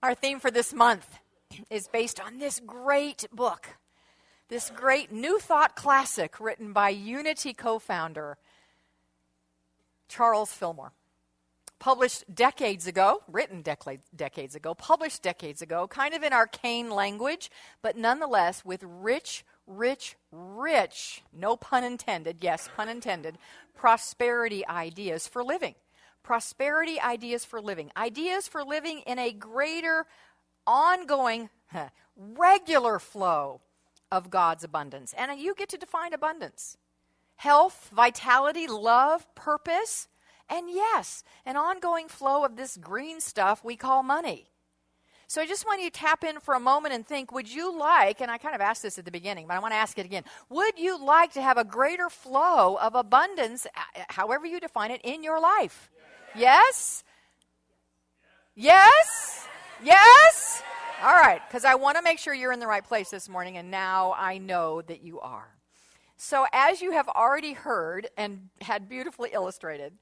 Our theme for this month is based on this great book, this great New Thought classic written by Unity co-founder Charles Fillmore. Published decades ago, decades ago, published decades ago, kind of in arcane language, but nonetheless with rich, no pun intended, yes, pun intended, prosperity ideas for living. Prosperity ideas for living. Ideas for living in a greater, ongoing, regular flow of God's abundance. And you get to define abundance. Health, vitality, love, purpose, and yes, an ongoing flow of this green stuff we call money. So I just want you to tap in for a moment and think, would you like, and I kind of asked this at the beginning, but I want to ask it again, would you like to have a greater flow of abundance, however you define it, in your life? Yes? Yes? Yes? All right, because I want to make sure you're in the right place this morning, and now I know that you are. So as you have already heard and had beautifully illustrated,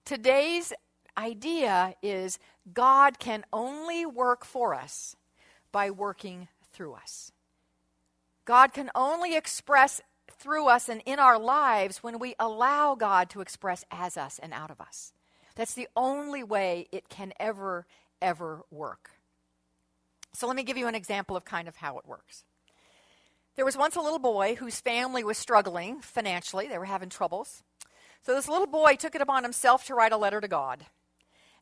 today's idea is God can only work for us by working through us. God can only express through us and in our lives when we allow God to express as us and out of us. That's the only way it can ever work. So let me give you an example of kind of how it works. There was once a little boy whose family was struggling financially. They were having troubles. So this little boy took it upon himself to write a letter to God.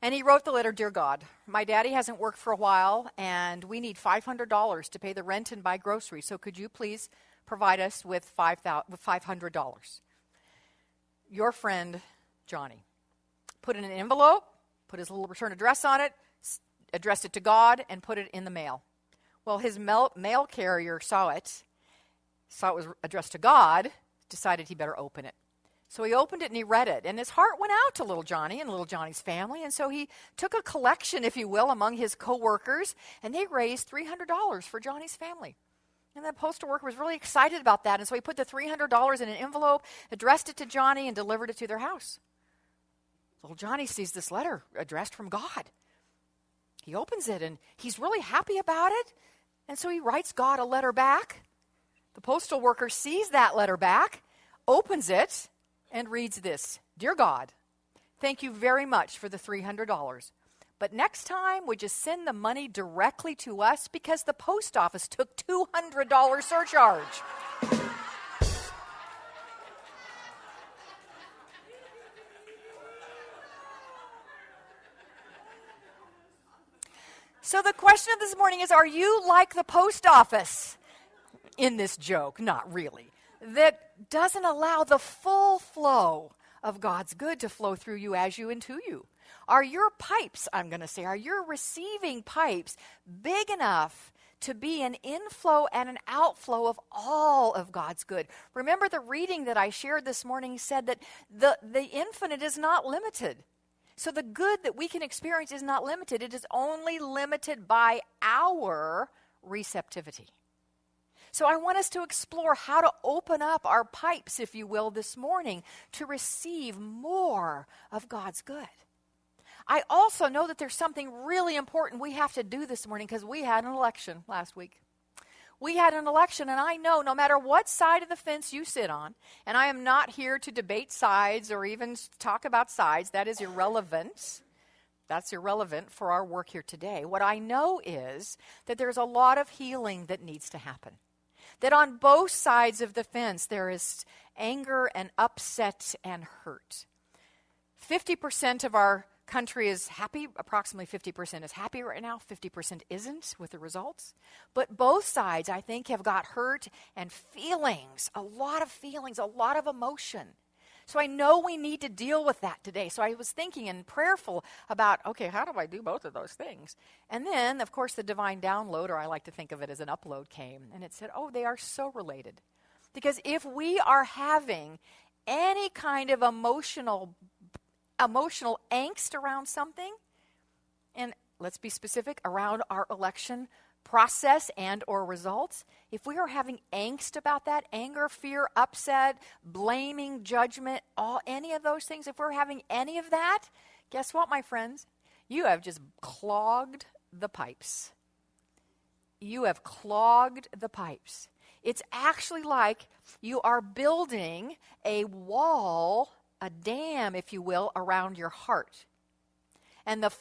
And he wrote the letter, "Dear God, my daddy hasn't worked for a while, and we need $500 to pay the rent and buy groceries. So could you please provide us with $500? Your friend, Johnny." Put it in an envelope, put his little return address on it, addressed it to God, and put it in the mail. Well, his mail carrier saw it was addressed to God, decided he better open it. So he opened it and he read it, and his heart went out to little Johnny and little Johnny's family, and so he took a collection, if you will, among his co-workers, and they raised $300 for Johnny's family. And the postal worker was really excited about that, and so he put the $300 in an envelope, addressed it to Johnny, and delivered it to their house. Little Johnny sees this letter addressed from God. He opens it, and he's really happy about it, and so he writes God a letter back. The postal worker sees that letter back, opens it, and reads this: "Dear God, thank you very much for the $300. But next time, would you send the money directly to us because the post office took $200 surcharge?" So the question of this morning is, are you like the post office in this joke? Not really. That doesn't allow the full flow of God's good to flow through you as you and to you. Are your pipes, I'm going to say, are your receiving pipes big enough to be an inflow and an outflow of all of God's good? Remember the reading that I shared this morning said that the infinite is not limited. So the good that we can experience is not limited. It is only limited by our receptivity. So I want us to explore how to open up our pipes, if you will, this morning to receive more of God's good. I also know that there's something really important we have to do this morning because we had an election last week. We had an election, and I know no matter what side of the fence you sit on, and I am not here to debate sides or even talk about sides. That is irrelevant. That's irrelevant for our work here today. What I know is that there's a lot of healing that needs to happen. That on both sides of the fence there is anger and upset and hurt. 50% of our country is happy. Approximately 50% is happy right now. 50% isn't with the results. But both sides, I think, have got hurt and feelings, a lot of emotion. So I know we need to deal with that today. So I was thinking and prayerful about, okay, how do I do both of those things? And then, of course, the divine download, or I like to think of it as an upload, came. And it said, oh, they are so related. Because if we are having any kind of emotional angst around something, and let's be specific, around our election process and or results, if we are having angst about that, anger, fear, upset, blaming, judgment, any of those things, if we're having any of that, guess what, my friends? You have just clogged the pipes. You have clogged the pipes. It's actually like you are building a wall, a dam, if you will, around your heart. And the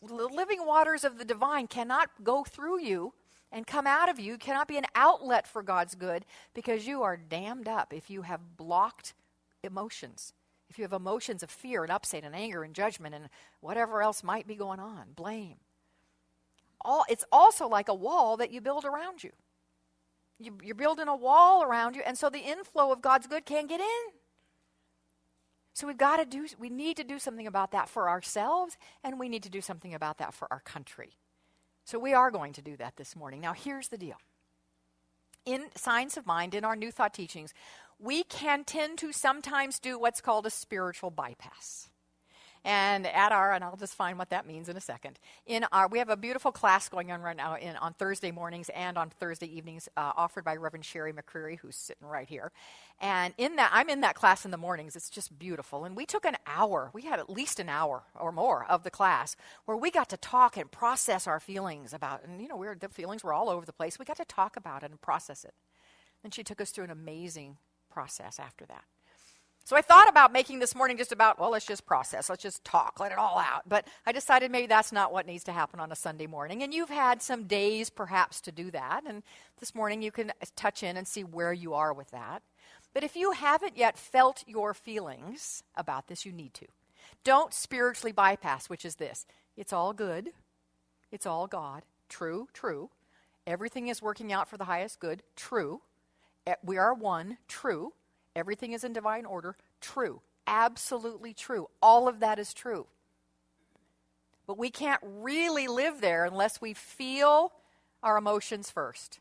living waters of the divine cannot go through you and come out of you, cannot be an outlet for God's good, because you are dammed up if you have blocked emotions. If you have emotions of fear and upset and anger and judgment and whatever else might be going on, blame. It's also like a wall that you build around you. You're building a wall around you, and so the inflow of God's good can't get in. So we need to do something about that for ourselves, and we need to do something about that for our country. So we are going to do that this morning. Now, here's the deal. In Science of Mind, in our New Thought teachings, we can tend to sometimes do what's called a spiritual bypass. And I'll just find what that means in a second. We have a beautiful class going on right now on Thursday mornings and on Thursday evenings, offered by Reverend Sherry McCreary, who's sitting right here. And I'm in that class in the mornings. It's just beautiful. And we took an hour. We had at least an hour or more of the class where we got to talk and process our feelings about. And the feelings were all over the place. We got to talk about it and process it. And she took us through an amazing process after that. So I thought about making this morning just about, let's just process, let's just talk, let it all out. But I decided maybe that's not what needs to happen on a Sunday morning. And you've had some days perhaps to do that. And this morning you can touch in and see where you are with that. But if you haven't yet felt your feelings about this, you need to. Don't spiritually bypass, which is this. It's all good. It's all God. True, true. Everything is working out for the highest good. True. We are one. True. Everything is in divine order. True. Absolutely true. All of that is true. But we can't really live there unless we feel our emotions first.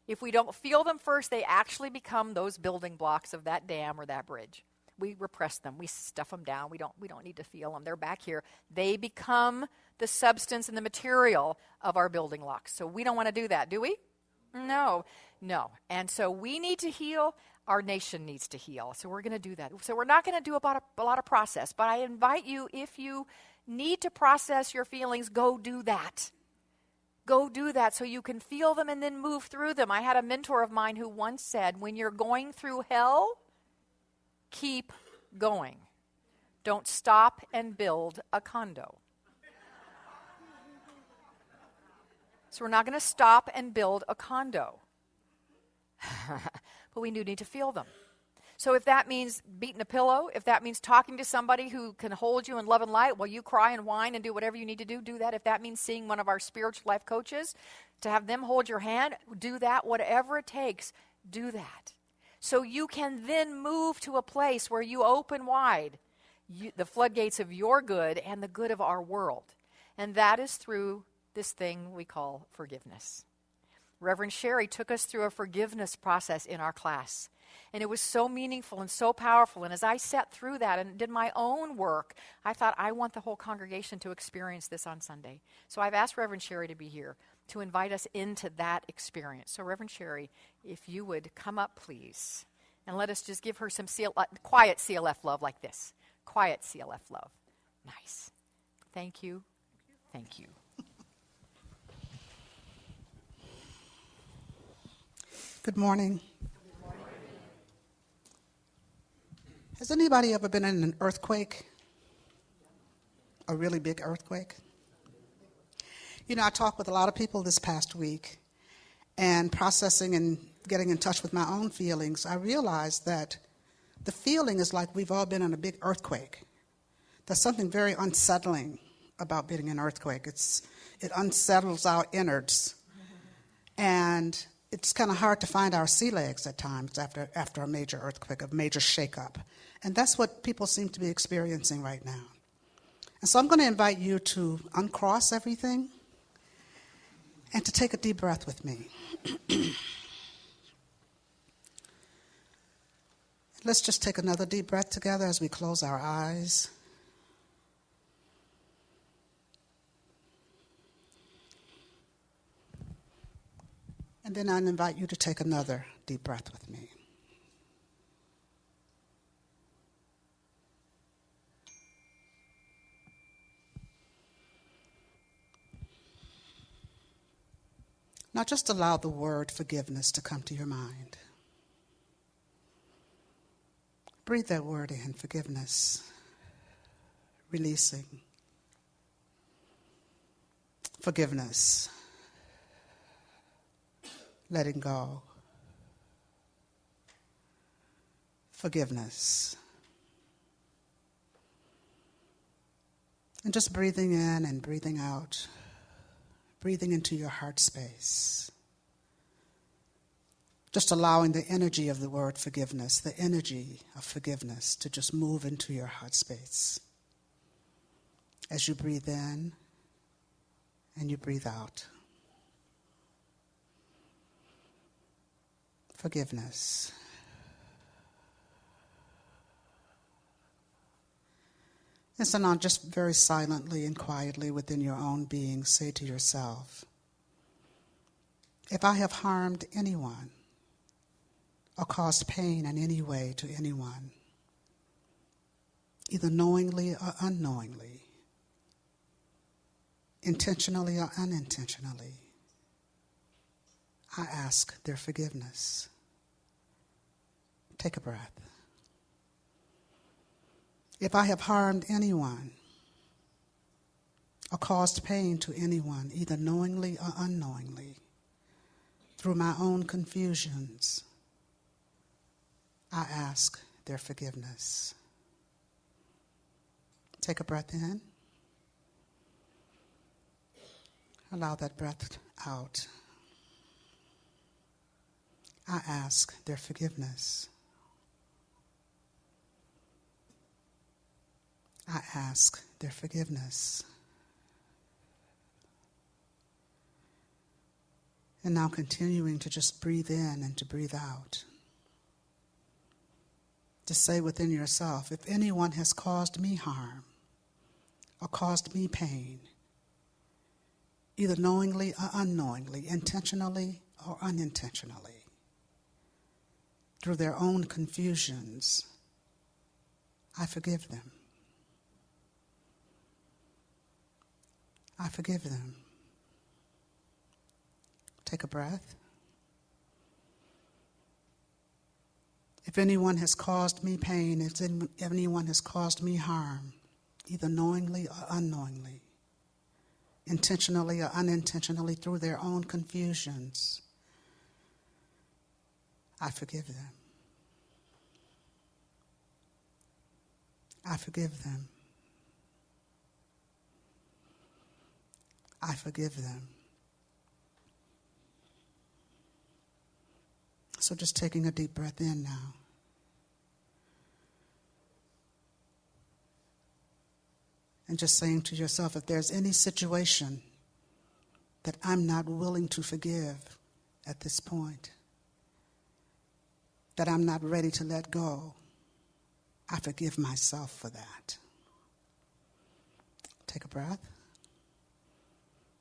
If we don't feel them first, they actually become those building blocks of that dam or that bridge. We repress them. We stuff them down. We don't need to feel them. They're back here. They become the substance and the material of our building blocks. So we don't want to do that, do we? No. And so we need to heal. Our nation needs to heal. So we're going to do that. So we're not going to do a lot of process. But I invite you, if you need to process your feelings, go do that. Go do that so you can feel them and then move through them. I had a mentor of mine who once said, when you're going through hell, keep going. Don't stop and build a condo. So we're not going to stop and build a condo. But we do need to feel them. So if that means beating a pillow, if that means talking to somebody who can hold you in love and light while you cry and whine and do whatever you need to do that. If that means seeing one of our spiritual life coaches, to have them hold your hand, do that. Whatever it takes, do that. So you can then move to a place where you open wide the floodgates of your good and the good of our world. And that is through this thing we call forgiveness. Reverend Sherry took us through a forgiveness process in our class. And it was so meaningful and so powerful. And as I sat through that and did my own work, I thought, I want the whole congregation to experience this on Sunday. So I've asked Reverend Sherry to be here to invite us into that experience. So Reverend Sherry, if you would come up, please, and let us just give her some quiet CLF love like this. Quiet CLF love. Nice. Thank you. Thank you. Good morning. Good morning. Has anybody ever been in an earthquake? A really big earthquake? I talked with a lot of people this past week, and processing and getting in touch with my own feelings, I realized that the feeling is like we've all been in a big earthquake. There's something very unsettling about being in an earthquake. It unsettles our innards. And it's kind of hard to find our sea legs at times after a major earthquake, a major shakeup. And that's what people seem to be experiencing right now. And so I'm going to invite you to uncross everything and to take a deep breath with me. Let's just take another deep breath together as we close our eyes. And then I'll invite you to take another deep breath with me. Now just allow the word forgiveness to come to your mind. Breathe that word in, forgiveness, releasing, forgiveness, letting go, forgiveness. And just breathing in and breathing out, breathing into your heart space. Just allowing the energy of the word forgiveness, the energy of forgiveness to just move into your heart space. As you breathe in and you breathe out. Forgiveness. And so now just very silently and quietly within your own being, say to yourself, if I have harmed anyone or caused pain in any way to anyone, either knowingly or unknowingly, intentionally or unintentionally, I ask their forgiveness. Take a breath. If I have harmed anyone or caused pain to anyone, either knowingly or unknowingly, through my own confusions, I ask their forgiveness. Take a breath in. Allow that breath out. I ask their forgiveness. I ask their forgiveness. And now continuing to just breathe in and to breathe out. To say within yourself, if anyone has caused me harm or caused me pain, either knowingly or unknowingly, intentionally or unintentionally, through their own confusions, I forgive them. I forgive them. Take a breath. If anyone has caused me pain, if anyone has caused me harm, either knowingly or unknowingly, intentionally or unintentionally, through their own confusions, I forgive them. I forgive them. I forgive them. So just taking a deep breath in now. And just saying to yourself, if there's any situation that I'm not willing to forgive at this point, that I'm not ready to let go, I forgive myself for that. Take a breath.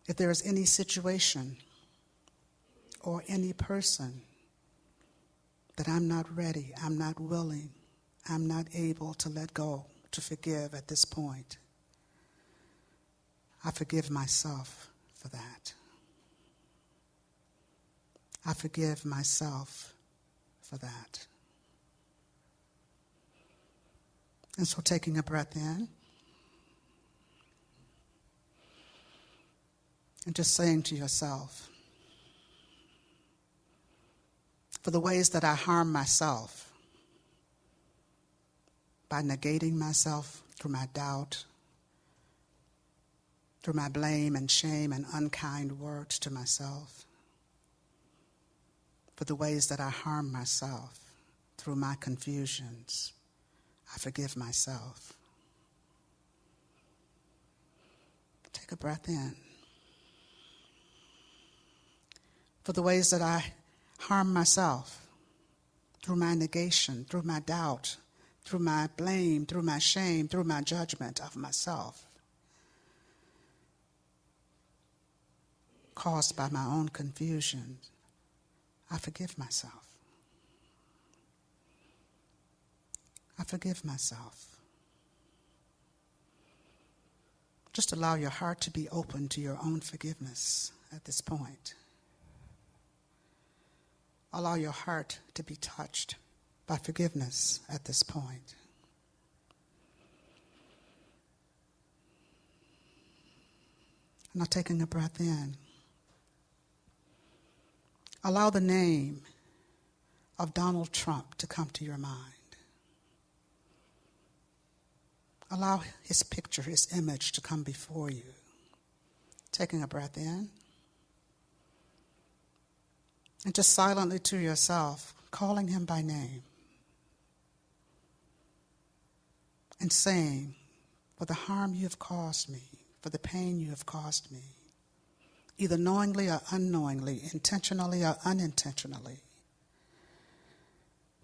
If there is any situation or any person that I'm not ready, I'm not willing, I'm not able to let go, to forgive at this point, I forgive myself for that. I forgive myself for that. And so taking a breath in and just saying to yourself, for the ways that I harm myself by negating myself through my doubt, through my blame and shame and unkind words to myself, for the ways that I harm myself through my confusions, I forgive myself. Take a breath in. For the ways that I harm myself through my negation, through my doubt, through my blame, through my shame, through my judgment of myself, caused by my own confusion, I forgive myself. I forgive myself. Just allow your heart to be open to your own forgiveness at this point. allow your heart to be touched by forgiveness at this point. Now taking a breath in, allow the name of Donald Trump to come to your mind. Allow his picture, his image to come before you. Taking a breath in, and just silently to yourself, calling him by name and saying, for the harm you have caused me, for the pain you have caused me, either knowingly or unknowingly, intentionally or unintentionally,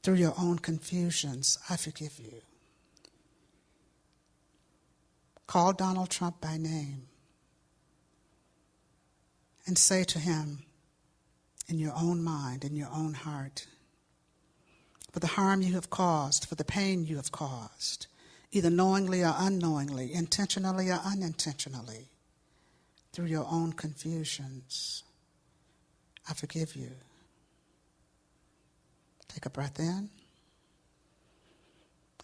through your own confusions, I forgive you. Call Donald Trump by name and say to him in your own mind, in your own heart, for the harm you have caused, for the pain you have caused, either knowingly or unknowingly, intentionally or unintentionally, through your own confusions, I forgive you. Take a breath in.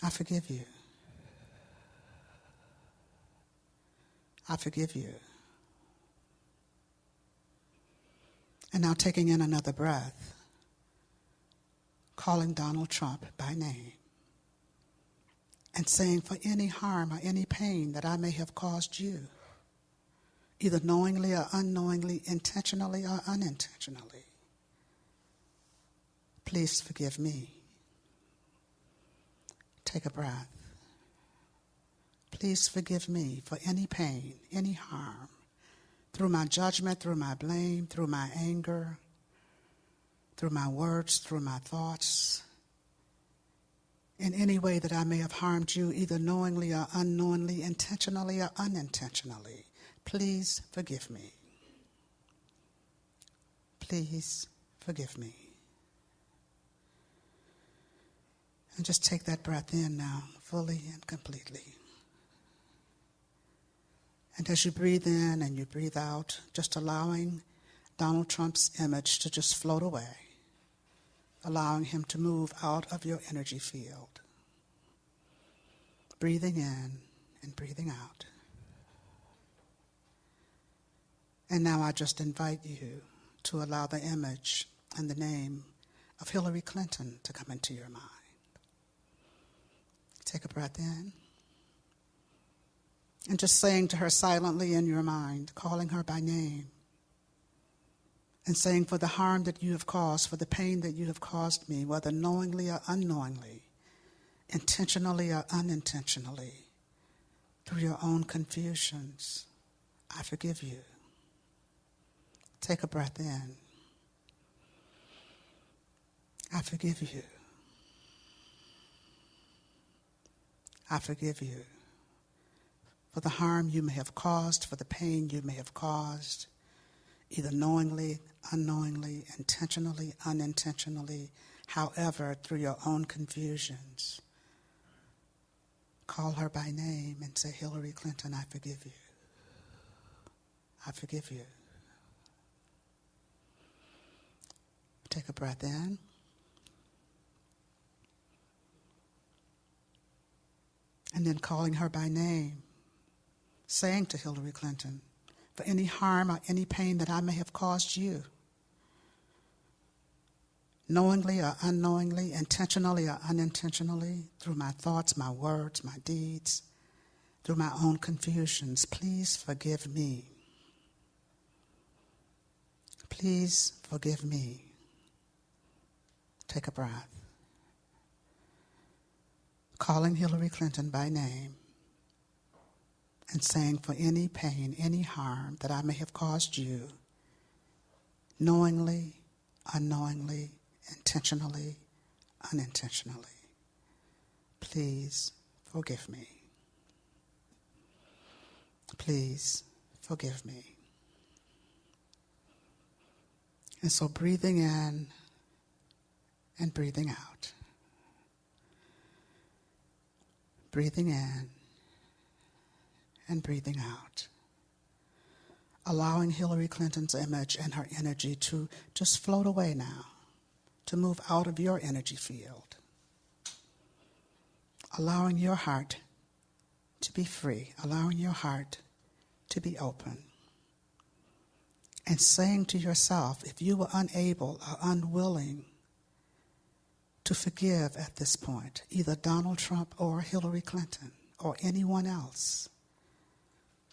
I forgive you. I forgive you. And now taking in another breath, calling Donald Trump by name and saying, for any harm or any pain that I may have caused you, either knowingly or unknowingly, intentionally or unintentionally, please forgive me. Take a breath. Please forgive me for any pain, any harm, through my judgment, through my blame, through my anger, through my words, through my thoughts, in any way that I may have harmed you, either knowingly or unknowingly, intentionally or unintentionally. Please forgive me. Please forgive me. And just take that breath in now, fully and completely. And as you breathe in and you breathe out, just allowing Donald Trump's image to just float away, allowing him to move out of your energy field. Breathing in and breathing out. And now I just invite you to allow the image and the name of Hillary Clinton to come into your mind. Take a breath in. And just saying to her silently in your mind, calling her by name, and saying, for the harm that you have caused, for the pain that you have caused me, whether knowingly or unknowingly, intentionally or unintentionally, through your own confusions, I forgive you. Take a breath in. I forgive you. I forgive you for the harm you may have caused, for the pain you may have caused, either knowingly, unknowingly, intentionally, unintentionally, however, through your own confusions. Call her by name and say, Hillary Clinton, I forgive you. I forgive you. Take a breath in. And then calling her by name, saying to Hillary Clinton, for any harm or any pain that I may have caused you, knowingly or unknowingly, intentionally or unintentionally, through my thoughts, my words, my deeds, through my own confusions, please forgive me. Please forgive me. Take a breath. Calling Hillary Clinton by name and saying, for any pain, any harm that I may have caused you, knowingly, unknowingly, intentionally, unintentionally, please forgive me. Please forgive me. And so breathing in and breathing out. Breathing in and breathing out. Allowing Hillary Clinton's image and her energy to just float away now. to move out of your energy field, allowing your heart to be free, allowing your heart to be open, and saying to yourself, if you were unable or unwilling to forgive at this point, either Donald Trump or Hillary Clinton or anyone else,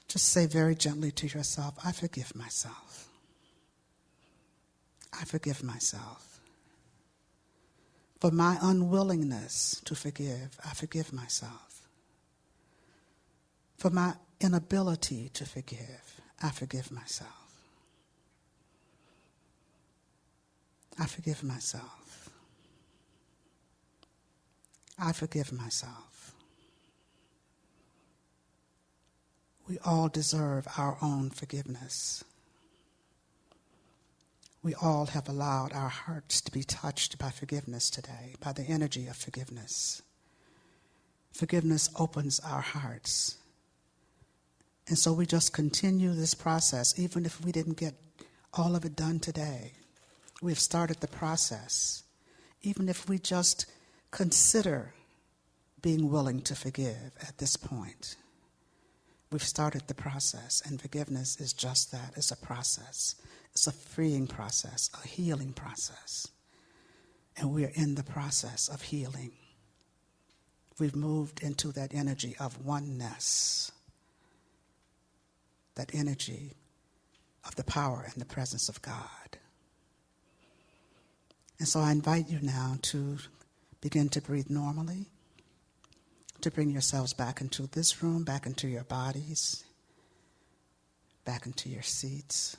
just say very gently to yourself, I forgive myself. I forgive myself. For my unwillingness to forgive, I forgive myself. For my inability to forgive, I forgive myself. I forgive myself. I forgive myself. We all deserve our own forgiveness. We all have allowed our hearts to be touched by forgiveness today, by the energy of forgiveness. Forgiveness opens our hearts. And so we just continue this process, even if we didn't get all of it done today. We've started the process. Even if we just consider being willing to forgive at this point, we've started the process, and forgiveness is just that. It's a process. It's a freeing process, a healing process. And we're in the process of healing. We've moved into that energy of oneness, that energy of the power and the presence of God. And so I invite you now to begin to breathe normally, to bring yourselves back into this room, back into your bodies, back into your seats,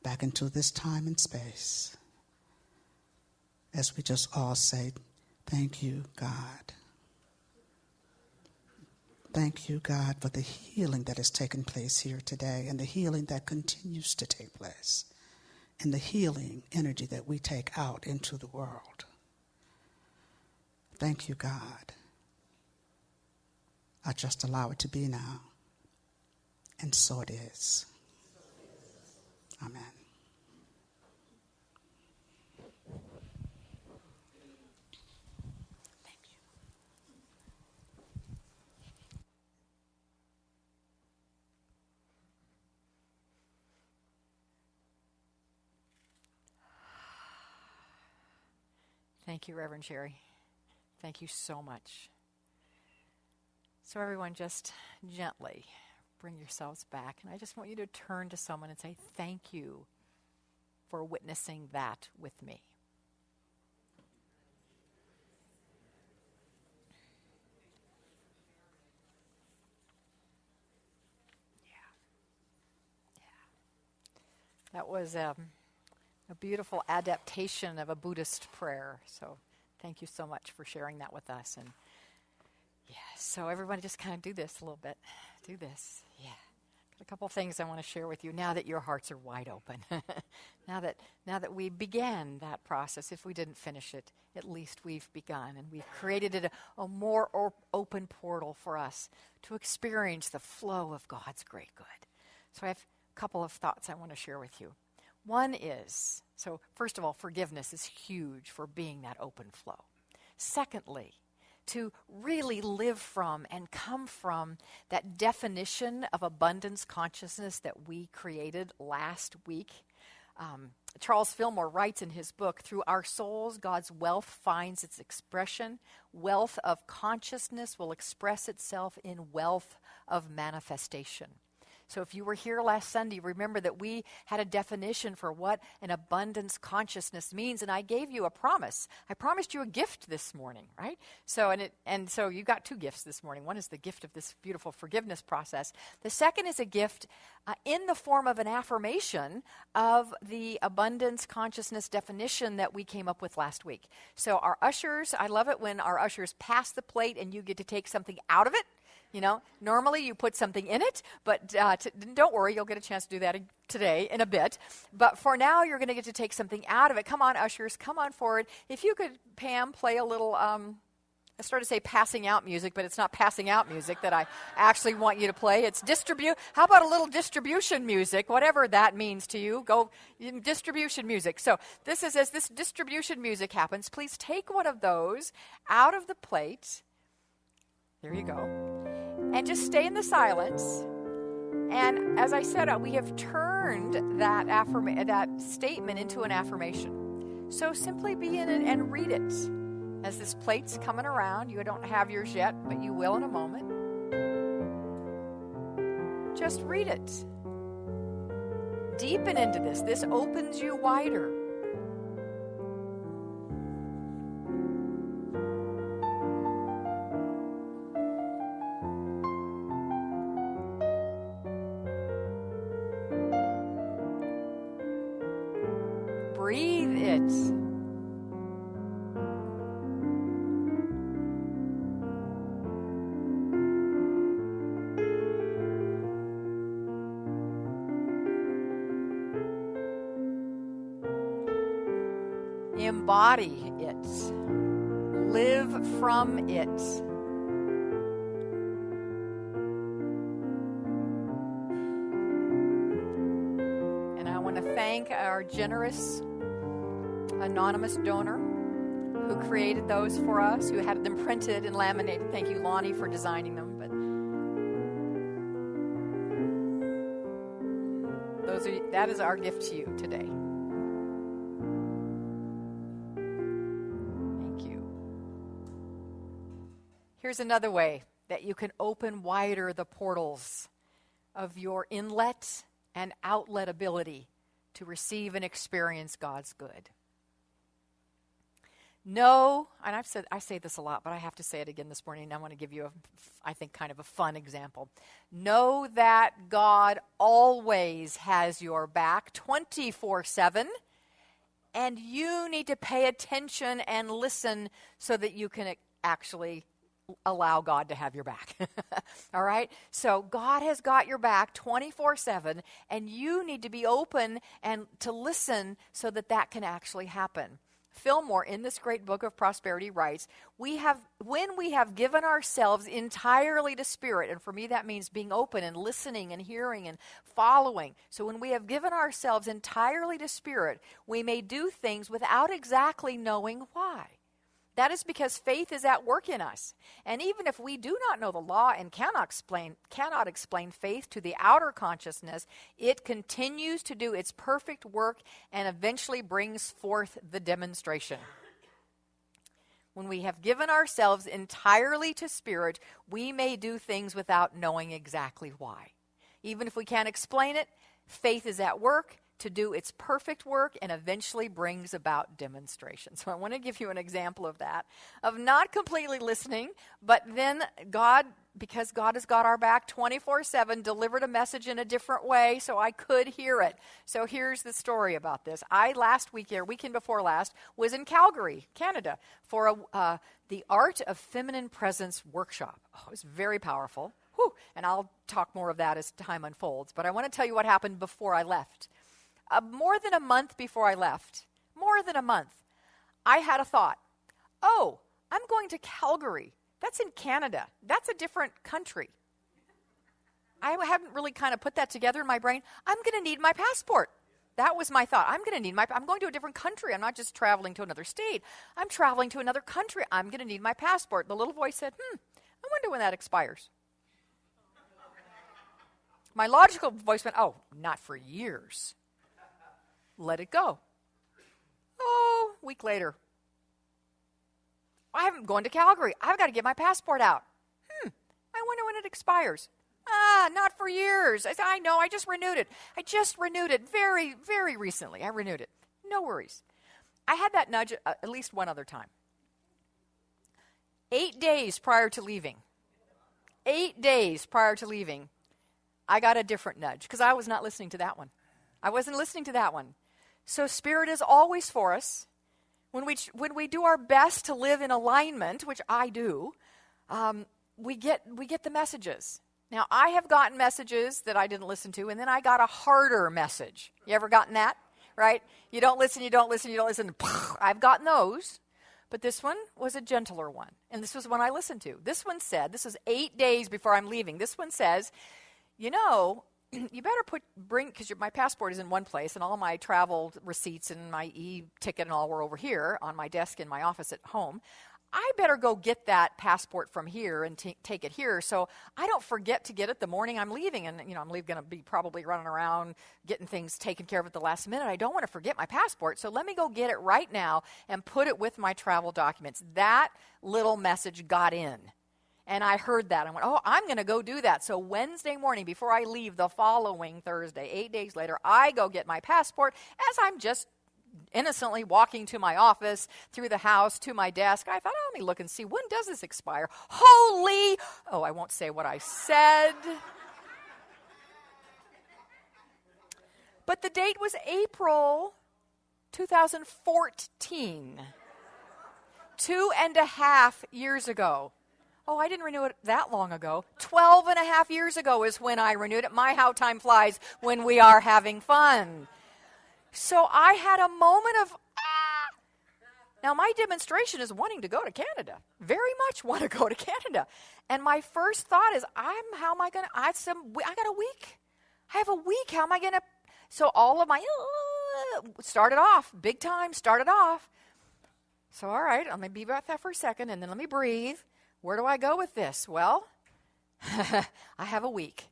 back into this time and space, as we just all say, thank you, God. Thank you, God, for the healing that has taken place here today and the healing that continues to take place and the healing energy that we take out into the world. Thank you, God. I just allow it to be now. And so it is. Amen. Thank you. Thank you, Reverend Sherry. Thank you so much. So everyone, just gently bring yourselves back. And I just want you to turn to someone and say, thank you for witnessing that with me. That was a beautiful adaptation of a Buddhist prayer. So thank you so much for sharing that with us. And yeah, so everybody just kind of do this a little bit. Do this. Yeah. Got a couple things I want to share with you now that your hearts are wide open. now that we began that process, if we didn't finish it, at least we've begun. And we've created a more open portal for us to experience the flow of God's great good. So I have a couple of thoughts I want to share with you. One is, so first of all, forgiveness is huge for being that open flow. Secondly, to really live from and come from that definition of abundance consciousness that we created last week. Charles Fillmore writes in his book, through our souls, God's wealth finds its expression. Wealth of consciousness will express itself in wealth of manifestation. So if you were here last Sunday, remember that we had a definition for what an abundance consciousness means, and I gave you a promise. I promised you a gift this morning, right? So so you got two gifts this morning. One is the gift of this beautiful forgiveness process. The second is a gift in the form of an affirmation of the abundance consciousness definition that we came up with last week. So our ushers, I love it when our ushers pass the plate and you get to take something out of it. You know, normally you put something in it, but don't worry, you'll get a chance to do that today in a bit. But for now, you're going to get to take something out of it. Come on, ushers, come on forward. If you could, Pam, play a little I started to say passing out music, but it's not passing out music that I actually want you to play. It's how about a little distribution music, whatever that means to you. Go distribution music. So as this distribution music happens, please take one of those out of the plate. There you go. And just stay in the silence. And as I said, we have turned that statement into an affirmation. So simply be in it and read it. As this plate's coming around, you don't have yours yet, but you will in a moment. Just read it. Deepen into this. This opens you wider. Breathe it. Embody it. Live from it. And I want to thank our generous anonymous donor who created those for us, who had them printed and laminated. Thank you, Lonnie, for designing them. But that is our gift to you today. Here's another way that you can open wider the portals of your inlet and outlet ability to receive and experience God's good. Know, and I say this a lot, but I have to say it again this morning, and I want to give you, I think, kind of a fun example. Know that God always has your back 24/7, and you need to pay attention and listen so that you can actually allow God to have your back. All right? So God has got your back 24/7, and you need to be open and to listen so that can actually happen. Fillmore, in this great book of prosperity, writes, when we have given ourselves entirely to Spirit, and for me that means being open and listening and hearing and following. So when we have given ourselves entirely to Spirit, we may do things without exactly knowing why. That is because faith is at work in us. And even if we do not know the law and cannot explain faith to the outer consciousness, it continues to do its perfect work and eventually brings forth the demonstration. When we have given ourselves entirely to Spirit, we may do things without knowing exactly why. Even if we can't explain it, faith is at work to do its perfect work and eventually brings about demonstration. So I want to give you an example of that, of not completely listening, but then God, because God has got our back 24/7, delivered a message in a different way so I could hear it. So here's the story about this. Weekend before last, was in Calgary, Canada, for the Art of Feminine Presence workshop. Oh, it was very powerful. Whew. And I'll talk more of that as time unfolds. But I want to tell you what happened before I left. More than a month before I left, I had a thought. Oh, I'm going to Calgary. That's in Canada. That's a different country. I haven't really kind of put that together in my brain. I'm going to need my passport. That was my thought. I'm going to a different country. I'm not just traveling to another state. I'm traveling to another country. I'm going to need my passport. The little voice said, I wonder when that expires. My logical voice went, oh, not for years. Let it go. Oh, a week later. I haven't gone to Calgary. I've got to get my passport out. I wonder when it expires. Not for years. I know, I just renewed it. Very, very recently. I renewed it. No worries. I had that nudge at least one other time. 8 days prior to leaving, I got a different nudge because I was not listening to that one. I wasn't listening to that one. So Spirit is always for us. When we do our best to live in alignment, which I do, we get the messages. Now, I have gotten messages that I didn't listen to, and then I got a harder message. You ever gotten that? Right? You don't listen. I've gotten those. But this one was a gentler one. And this was one I listened to. This one said, this was 8 days before I'm leaving. This one says, you better bring, because my passport is in one place and all my travel receipts and my e-ticket and all were over here on my desk in my office at home. I better go get that passport from here and take it here so I don't forget to get it the morning I'm leaving. And, I'm going to be probably running around getting things taken care of at the last minute. I don't want to forget my passport, so let me go get it right now and put it with my travel documents. That little message got in. And I heard that. I went, I'm going to go do that. So Wednesday morning, before I leave the following Thursday, 8 days later, I go get my passport as I'm just innocently walking to my office, through the house, to my desk. I thought, let me look and see, when does this expire? I won't say what I said. But the date was April 2014. 2.5 years ago. I didn't renew it that long ago. 12.5 years ago is when I renewed it. My, how time flies when we are having fun. So I had a moment of, Now my demonstration is wanting to go to Canada. Very much want to go to Canada. And my first thought is, I got a week. I have a week. How am I going to? So all of my, started off, big time, started off. So all right, let me be about that for a second, and then let me breathe. Where do I go with this? Well, I have a week.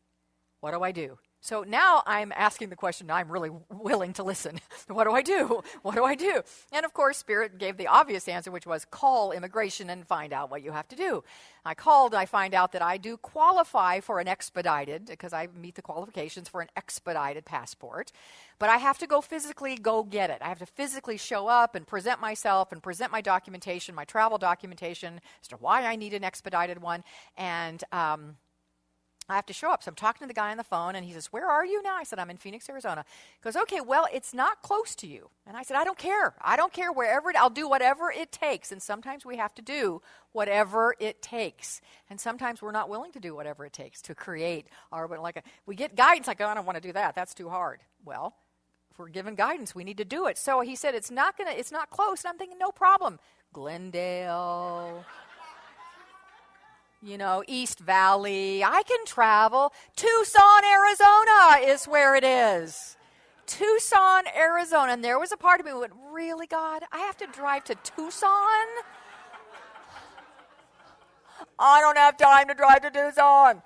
What do I do? So now I'm asking the question, I'm really willing to listen. What do I do? What do I do? And of course, Spirit gave the obvious answer, which was call immigration and find out what you have to do. I called, I find out that I do qualify for an expedited, because I meet the qualifications for an expedited passport, but I have to physically go get it. I have to physically show up and present myself and present my documentation, my travel documentation, as to why I need an expedited one, and I have to show up. So I'm talking to the guy on the phone, and he says, where are you now? I said, I'm in Phoenix, Arizona. He goes, okay, well, it's not close to you. And I said, I don't care. I don't care I'll do whatever it takes. And sometimes we have to do whatever it takes. And sometimes we're not willing to do whatever it takes to create we get guidance like, I don't want to do that. That's too hard. Well, if we're given guidance, we need to do it. So he said, it's not close. And I'm thinking, no problem. Glendale, East Valley. I can travel. Tucson, Arizona is where it is. Tucson, Arizona. And there was a part of me who went, really, God? I have to drive to Tucson? I don't have time to drive to Tucson.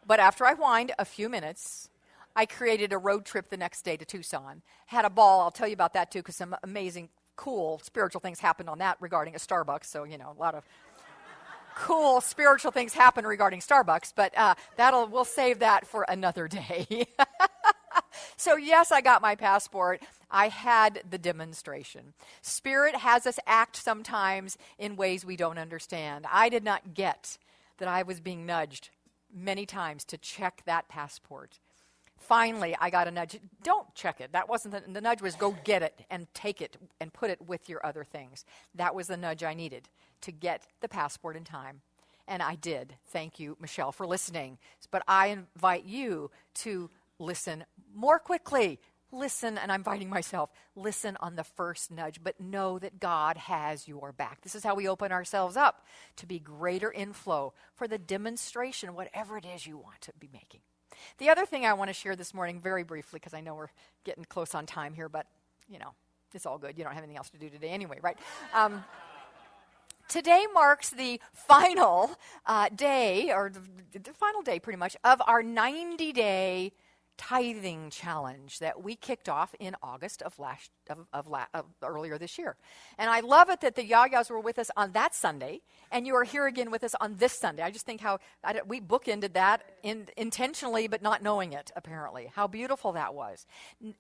But after I whined a few minutes, I created a road trip the next day to Tucson. Had a ball. I'll tell you about that, too, because some amazing, cool, spiritual things happened on that regarding a Starbucks. So, a lot of cool spiritual things happen regarding Starbucks, but we'll save that for another day. So yes, I got my passport. I had the demonstration. Spirit has us act sometimes in ways we don't understand. I did not get that I was being nudged many times to check that passport. Finally, I got a nudge. Don't check it. That wasn't the nudge was go get it and take it and put it with your other things. That was the nudge I needed to get the passport in time. And I did. Thank you, Michelle, for listening. But I invite you to listen more quickly. Listen, and I'm inviting myself, listen on the first nudge, but know that God has your back. This is how we open ourselves up to be greater inflow for the demonstration, whatever it is you want to be making. The other thing I want to share this morning very briefly, because I know we're getting close on time here, but, it's all good. You don't have anything else to do today anyway, right? Today marks the final day, or the final day pretty much, of our 90-day tithing challenge that we kicked off in August of earlier this year. And I love it that the Yayas were with us on that Sunday, and you are here again with us on this Sunday. I just think how we bookended that intentionally, but not knowing it, apparently. How beautiful that was.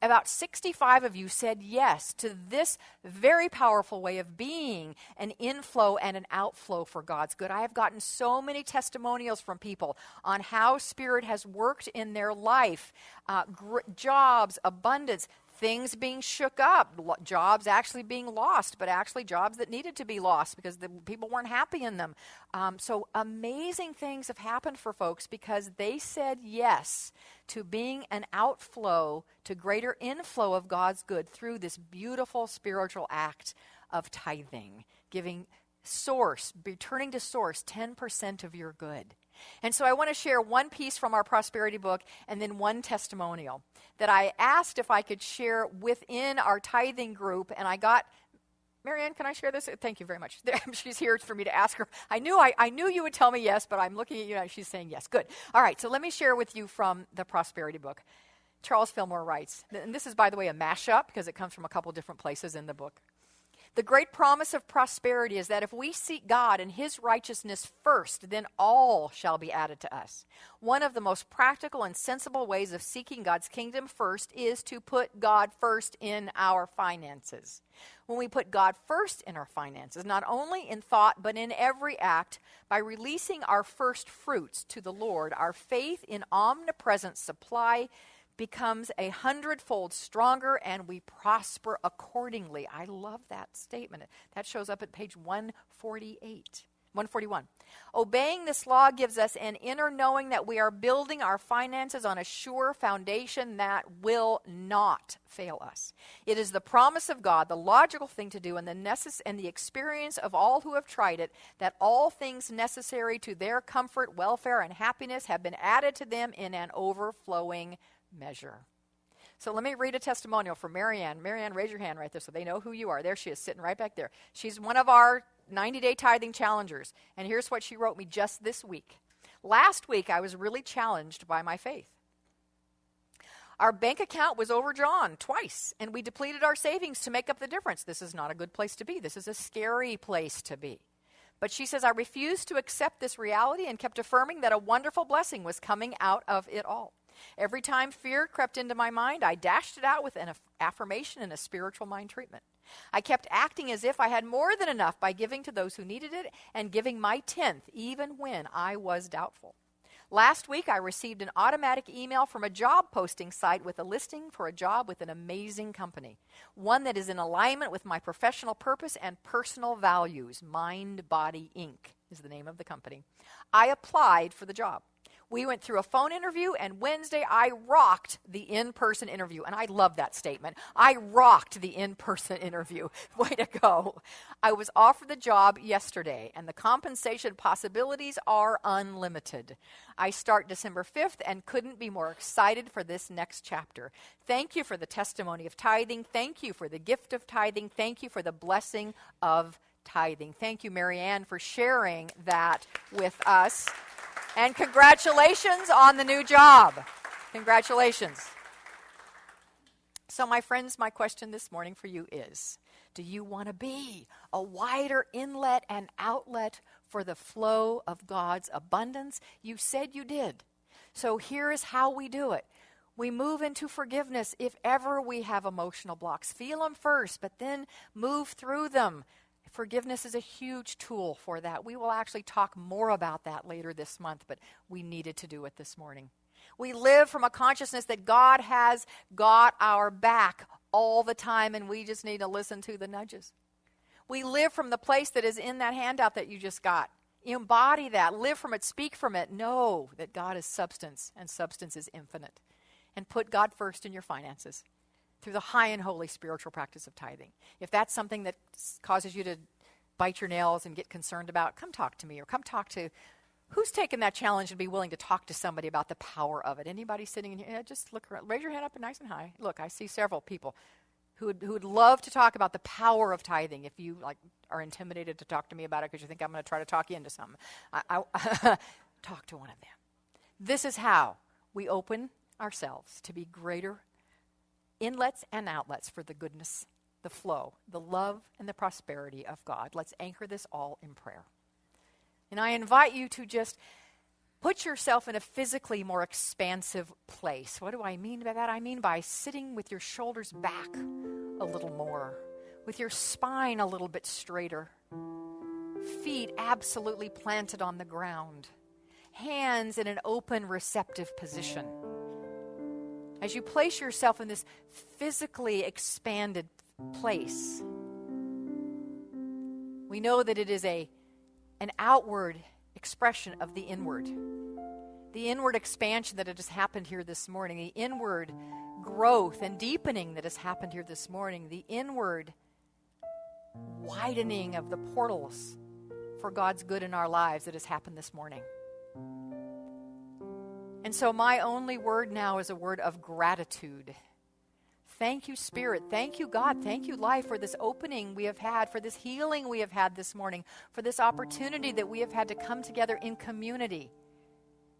About 65 of you said yes to this very powerful way of being an inflow and an outflow for God's good. I have gotten so many testimonials from people on how Spirit has worked in their life. Jobs, abundance, things being shook up, jobs actually being lost, but actually jobs that needed to be lost because the people weren't happy in them. So amazing things have happened for folks because they said yes to being an outflow to greater inflow of God's good through this beautiful spiritual act of tithing, returning to source 10% of your good. And so I want to share one piece from our prosperity book and then one testimonial that I asked if I could share within our tithing group, and I got, Marianne, can I share this? Thank you very much. She's here for me to ask her. I knew you would tell me yes, but I'm looking at you and she's saying yes. Good. All right, so let me share with you from the prosperity book. Charles Fillmore writes, and this is, by the way, a mashup because it comes from a couple different places in the book. The great promise of prosperity is that if we seek God and his righteousness first, then all shall be added to us. One of the most practical and sensible ways of seeking God's kingdom first is to put God first in our finances. When we put God first in our finances, not only in thought but in every act, by releasing our first fruits to the Lord, our faith in omnipresent supply becomes 100-fold stronger, and we prosper accordingly. I love that statement. That shows up at page 141. Obeying this law gives us an inner knowing that we are building our finances on a sure foundation that will not fail us. It is the promise of God, the logical thing to do, and the experience of all who have tried it, that all things necessary to their comfort, welfare, and happiness have been added to them in an overflowing measure. So let me read a testimonial from Marianne. Marianne, raise your hand right there so they know who you are. There she is, sitting right back there. She's one of our 90-day tithing challengers. And here's what she wrote me just this week. Last week, I was really challenged by my faith. Our bank account was overdrawn twice, and we depleted our savings to make up the difference. This is not a good place to be. This is a scary place to be. But she says, I refused to accept this reality and kept affirming that a wonderful blessing was coming out of it all. Every time fear crept into my mind, I dashed it out with an affirmation and a spiritual mind treatment. I kept acting as if I had more than enough by giving to those who needed it and giving my 10th even when I was doubtful. Last week, I received an automatic email from a job posting site with a listing for a job with an amazing company, one that is in alignment with my professional purpose and personal values. Mind Body Inc. is the name of the company. I applied for the job. We went through a phone interview, and Wednesday I rocked the in-person interview. And I love that statement. I rocked the in-person interview. Way to go. I was offered the job yesterday, and the compensation possibilities are unlimited. I start December 5th and couldn't be more excited for this next chapter. Thank you for the testimony of tithing. Thank you for the gift of tithing. Thank you for the blessing of tithing. Thank you, Marianne, for sharing that with us. And congratulations on the new job. Congratulations. So, my friends, my question this morning for you is, do you want to be a wider inlet and outlet for the flow of God's abundance? You said you did. So here is how we do it. We move into forgiveness if ever we have emotional blocks. Feel them first, but then move through them. Forgiveness is a huge tool for that. We will actually talk more about that later this month, but we needed to do it this morning. We live from a consciousness that God has got our back all the time, and we just need to listen to the nudges. We live from the place that is in that handout that you just got. Embody that. Live from it. Speak from it. Know that God is substance, and substance is infinite. And put God first in your finances through the high and holy spiritual practice of tithing. If that's something that causes you to bite your nails and get concerned about, come talk to me, or come talk to who's taken that challenge and be willing to talk to somebody about the power of it. Anybody sitting in here? Yeah, just look around. Raise your hand up and nice and high. Look, I see several people who would love to talk about the power of tithing. If you are intimidated to talk to me about it because you think I'm going to try to talk you into something, I talk to one of them. This is how we open ourselves to be greater inlets and outlets for the goodness, the flow, the love, and the prosperity of God. Let's anchor this all in prayer. And I invite you to just put yourself in a physically more expansive place. What do I mean by that? I mean by sitting with your shoulders back a little more, with your spine a little bit straighter, feet absolutely planted on the ground, hands in an open, receptive position. As you place yourself in this physically expanded place, we know that it is an outward expression of the inward expansion that has happened here this morning, the inward growth and deepening that has happened here this morning, the inward widening of the portals for God's good in our lives that has happened this morning. And so my only word now is a word of gratitude. Thank you, Spirit. Thank you, God. Thank you, life, for this opening we have had, for this healing we have had this morning, for this opportunity that we have had to come together in community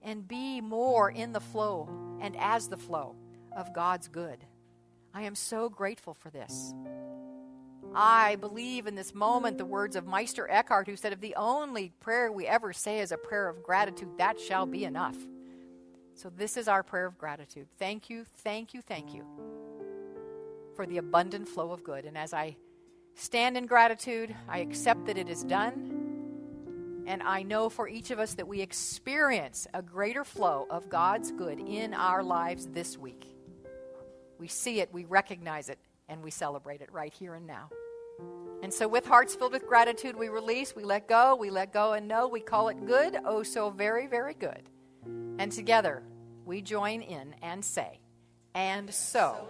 and be more in the flow and as the flow of God's good. I am so grateful for this. I believe in this moment the words of Meister Eckhart, who said, if the only prayer we ever say is a prayer of gratitude, that shall be enough. So this is our prayer of gratitude. Thank you, thank you, thank you for the abundant flow of good. And as I stand in gratitude, I accept that it is done. And I know for each of us that we experience a greater flow of God's good in our lives this week. We see it, we recognize it, and we celebrate it right here and now. And so with hearts filled with gratitude, we release, we let go, and know we call it good, oh so very, very good. And together we join in and say, and so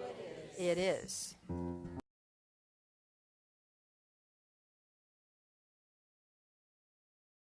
it is.